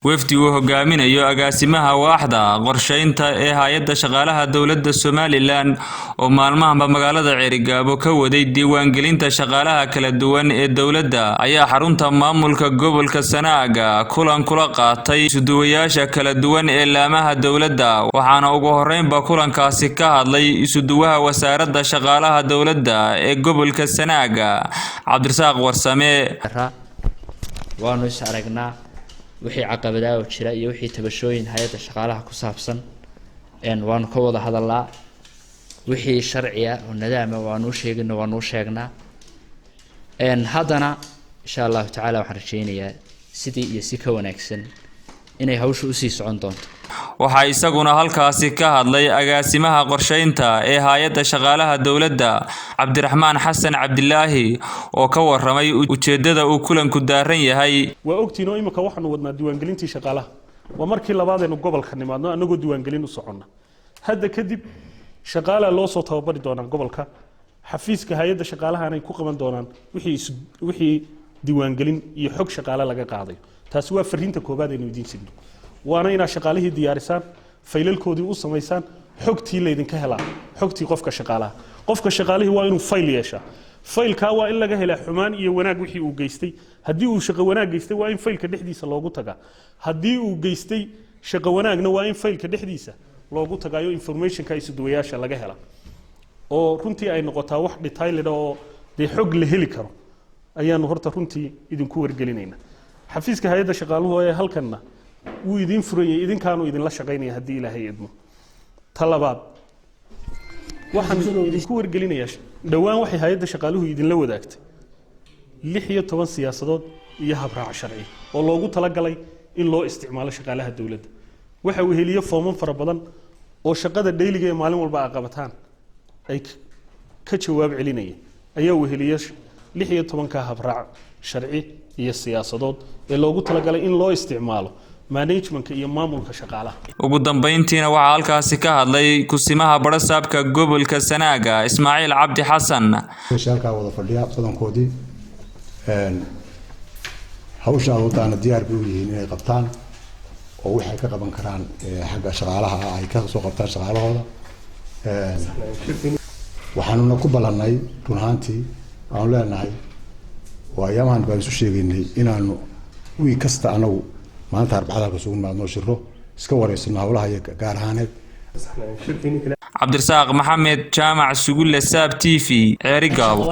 wafdi uu hogaaminayo agaasimaha waaxda qorsheynta ee hay'adda shaqaalaha dawladda Somaliland oo maalmahanba magaalada Ceerigaabo ka waday diiwaangelinta shaqaalaha kala duwan ee dawladda ayaa xarunta maamulka gobolka Sanaaga kulan kula qaatay isuduwayaasha kala duwan ee laamaha dawladda waxaana ugu horeynba kulankaasi ka hadlay isuduwaha wasaaradda shaqaalaha dawladda ee gobolka Sanaaga Cabdirasaaq Warsame waanu is aragnaa wixii caqabadaha jira iyo wixii tabashooyin hay'adda shaqaalaha ku saabsan waanu ka wada hadalnaa wixii sharciya oo nidaamka waanu sheegnaa haddana insha Allah taala waxaan rajaynayaa sidii iyo si ka wanaagsan inay hawshu u sii socon doonto waxa isaguna halkaasi ka hadlay agaasimaha qorsheynta ee hay'adda shaqaalaha dawladda Cabdiraxmaan Xasan Cabdilaahi oo ka waramay ujeedada uu kulanku daaran yahay waa ogtiino imika waxaanu wadnaa diiwaangelintii shaqaalaha waa markii labaad ee gobolka nimaadno anagoo diiwaangelin u soconna hadda kadib shaqaalaha loo soo tababari doonaa gobolka xafiiska hay'adda shaqaalaha ay ku qaban doonaan wixii diiwaangelin iyo xog shaqaale laga qaaday taasi waa fariinta koobaad ee idin sidno waana ina shaqaalihii diyaarisaan faylalkoodii u sameeyaan xogtii leedinka helaa xogtii qofka shaqaalihii waa inuu fayl yeeshaa faylka waa in laga helaa xumaan iyo wanaag wixii uu geystay hadii uu shaqo wanaag geystay waa in faylka dhexdiisa loogu tagaa hadii uu geystay shaqo wanaagna waa in faylka dhexdiisa loogu tagaayo informationka isuduwayaasha laga helaa oo runtii ay noqotaa wax detailed oo xog la heli karo ayaanu horta runtii idinku wargelinayna xafiiska hay'adda shaqaaluhu ee halkanna wuu idin furayay idinkaanu idin la shaqeynaya hadii Ilaahay idmo talabaad waxaan idinku wargelinayaa dhawaan waxay hay'adda shaqaaluhu idin la wadaagtay 16 siyaasadood iyo habraac sharci oo loogu talagalay in loo isticmaalo shaqaalaha dawladda waxa uu heliyo foomam fara badan oo shaqada daily ee maalin walba ay qabataan ay ka jawaab celinayeen ayaa uu heliyo 16 ka habraac sharci iyo siyaasadood ee loogu talagalay in loo isticmaalo management iyo maamulka shaqaalaha ugu dambeyntiina waxa halkaasi ka hadlay kusimaha barasaabka gobolka Sanaaga Ismaaciil Cabdi Xasan shaqaalka wada fadhiya badankoodii hawsha wadana diyaar u yihiin inay qabtaan oo waxay ka qaban karaan xagga shaqaalaha ay ka soo qabtaan shaqaalahooda waxaanuna ku balanay runtii aan leenahay waayamahan baan isu sheegaynay inaanu wii kasta anagu maanta arbacada ka soo maadno shiro iska wareysano hawlaha gaar ahaaneed Cabdirasaaq Maxamed Jaamac Sugulle Saab TV Ceerigaabo